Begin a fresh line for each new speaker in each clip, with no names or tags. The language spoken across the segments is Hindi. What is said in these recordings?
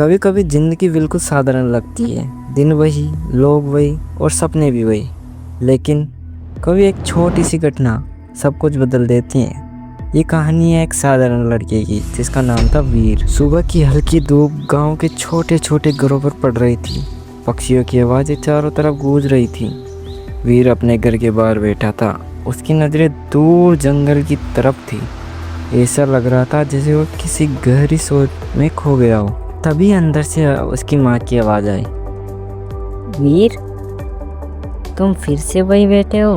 कभी कभी जिंदगी बिल्कुल साधारण लगती है। दिन वही, लोग वही और सपने भी वही। लेकिन कभी एक छोटी सी घटना सब कुछ बदल देती है। ये कहानी है एक साधारण लड़के की जिसका नाम था वीर। सुबह की हल्की धूप गांव के छोटे छोटे घरों पर पड़ रही थी। पक्षियों की आवाज़ें चारों तरफ गूंज रही थी। वीर अपने घर के बाहर बैठा था। उसकी नज़रें दूर जंगल की तरफ थी। ऐसा लग रहा था जैसे वो किसी गहरी सोच में खो गया हो। तभी अंदर से उसकी माँ की आवाज़ आई।
वीर, तुम फिर से वही बैठे हो?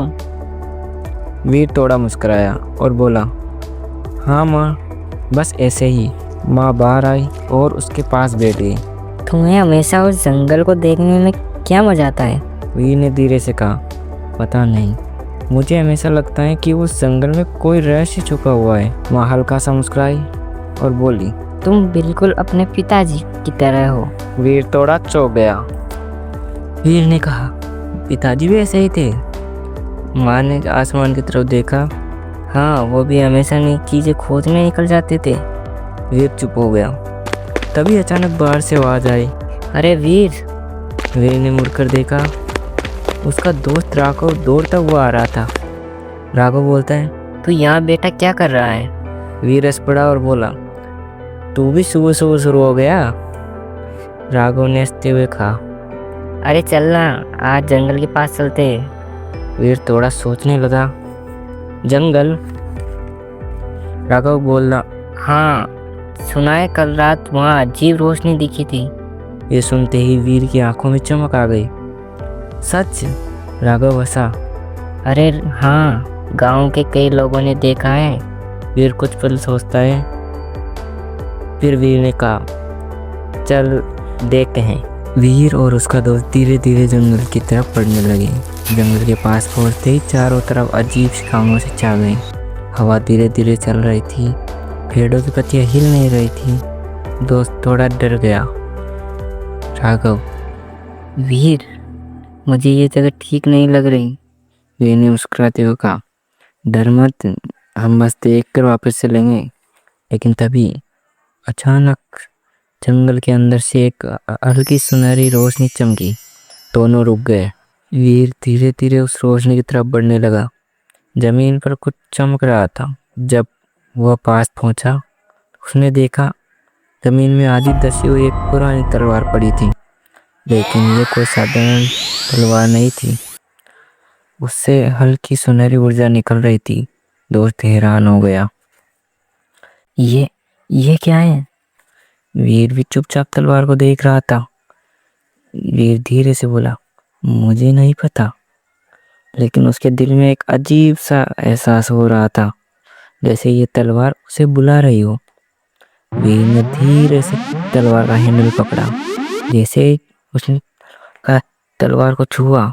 वीर थोड़ा मुस्कुराया और बोला, हाँ माँ, बस ऐसे ही। माँ बाहर आई और उसके पास बैठ गई।
तुम्हें हमेशा उस जंगल को देखने में क्या मजा आता है?
वीर ने धीरे से कहा, पता नहीं, मुझे हमेशा लगता है कि उस जंगल में कोई रहस्य छुपा हुआ है। माँ हल्का सा मुस्कुराई और बोली,
तुम बिल्कुल अपने पिताजी की तरह हो।
वीर थोड़ा चौंक गया। वीर ने कहा, पिताजी भी ऐसे ही थे? माँ ने आसमान की तरफ देखा।
हाँ, वो भी हमेशा नई चीजें खोजने निकल जाते थे।
वीर चुप हो गया। तभी अचानक बाहर से आवाज आई।
अरे वीर!
वीर ने मुड़कर देखा। उसका दोस्त राघव दौड़ता हुआ आ रहा था। राघव बोलता है,
तू यहाँ बेटा क्या कर रहा है?
वीर हंस पड़ा और बोला, तू भी सुबह सुबह शुरू हो गया? राघव ने हंसते हुए कहा।
अरे चलना, आज जंगल के पास चलते हैं।
वीर थोड़ा सोचने लगा। जंगल? राघव बोला,
हाँ, सुना है कल रात वहाँ अजीब रोशनी दिखी थी।
ये सुनते ही वीर की आंखों में चमक आ गई। सच? राघव हंसा।
अरे हाँ, गांव के कई लोगों ने देखा है।
वीर कुछ पल सोचता है। फिर वीर ने कहा, चल देखते हैं। वीर और उसका दोस्त धीरे धीरे जंगल की तरफ बढ़ने लगे। जंगल के पास पहुंचते ही चारों तरफ अजीब सी खामोशी छा गई। हवा धीरे धीरे चल रही थी। पेड़ों की पत्तियां हिल नहीं रही थी। दोस्त थोड़ा डर गया। राघव,
वीर, मुझे ये जगह ठीक नहीं लग रही।
वीर ने मुस्कुराते हुए कहा, डर मत, हम बस देख कर वापस चलेंगे। लेकिन तभी अचानक जंगल के अंदर से एक हल्की सुनहरी रोशनी चमकी। दोनों रुक गए। वीर धीरे धीरे उस रोशनी की तरफ बढ़ने लगा। जमीन पर कुछ चमक रहा था। जब वह पास पहुंचा, उसने देखा जमीन में आधी धसी हुई एक पुरानी तलवार पड़ी थी। लेकिन ये कोई साधारण तलवार नहीं थी। उससे हल्की सुनहरी ऊर्जा निकल रही थी। दोस्त हैरान हो गया।
ये क्या है?
वीर भी चुपचाप तलवार को देख रहा था। वीर धीरे से बोला, मुझे नहीं पता। लेकिन उसके दिल में एक अजीब सा एहसास हो रहा था, जैसे ये तलवार उसे बुला रही हो। वीर ने धीरे से तलवार का हैंडल पकड़ा। जैसे ही उसने तलवार को छुआ,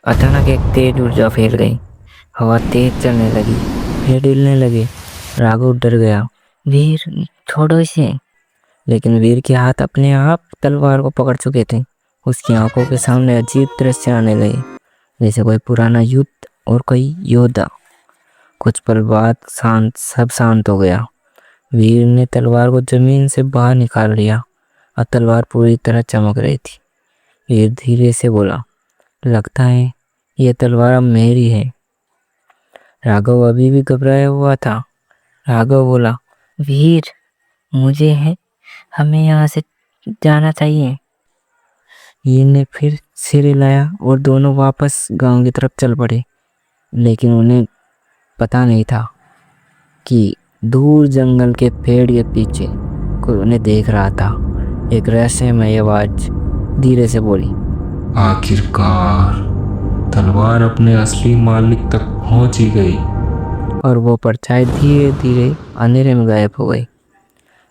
अचानक एक तेज ऊर्जा फैल गई। हवा तेज चलने लगी, पेड़ हिलने लगे। राघव डर गया।
वीर, छोड़ो इसे।
लेकिन वीर के हाथ अपने आप तलवार को पकड़ चुके थे। उसकी आंखों के सामने अजीब दृश्य आने लगे, जैसे कोई पुराना युद्ध और कोई योद्धा। कुछ पल बाद सब शांत हो गया। वीर ने तलवार को जमीन से बाहर निकाल लिया और तलवार पूरी तरह चमक रही थी। वीर धीरे से बोला, लगता है यह तलवार अब मेरी है। राघव अभी भी घबराया हुआ था। राघव बोला,
वीर, हमें यहाँ से जाना चाहिए।
वीर ने फिर सिर हिलाया और दोनों वापस गांव की तरफ चल पड़े। लेकिन उन्हें पता नहीं था कि दूर जंगल के पेड़ के पीछे कोई उन्हें देख रहा था। एक रहस्यमय आवाज धीरे से बोली,
आखिरकार तलवार अपने असली मालिक तक पहुंच ही गई।
और वो परछाई धीरे धीरे अंधेरे में गायब हो गई।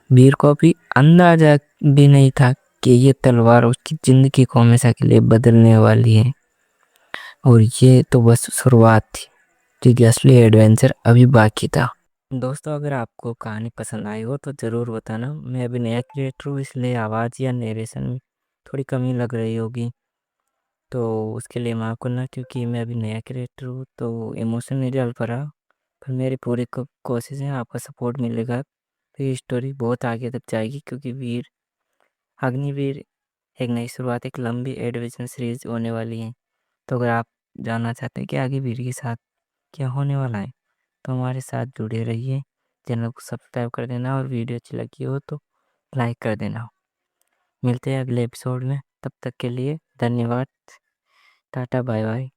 वीर को भी अंदाजा भी नहीं था कि ये तलवार उसकी जिंदगी को हमेशा के लिए बदलने वाली है। और ये तो बस शुरुआत थी, क्योंकि असली एडवेंचर अभी बाकी था। दोस्तों, अगर आपको कहानी पसंद आई हो तो ज़रूर बताना। मैं अभी नया क्रिएटर हूँ, इसलिए आवाज़ या नरेशन में थोड़ी कमी लग रही होगी, तो उसके लिए माफ़ करना, क्योंकि मैं अभी नया क्रिएटर हूँ तो इमोशन नहीं डाल पा रहा। पर मेरी पूरी कोशिश है, आपका सपोर्ट मिलेगा तो ये स्टोरी बहुत आगे तक जाएगी, क्योंकि वीर अग्निवीर एक नई शुरुआत, एक लंबी एडवेंचर सीरीज होने वाली है। तो अगर आप जानना चाहते हैं कि आगे वीर के साथ क्या होने वाला है, तो हमारे साथ जुड़े रहिए। चैनल को सब्सक्राइब कर देना और वीडियो अच्छी लगी हो तो लाइक कर देना। मिलते हैं अगले एपिसोड में, तब तक के लिए धन्यवाद। Tata bye bye.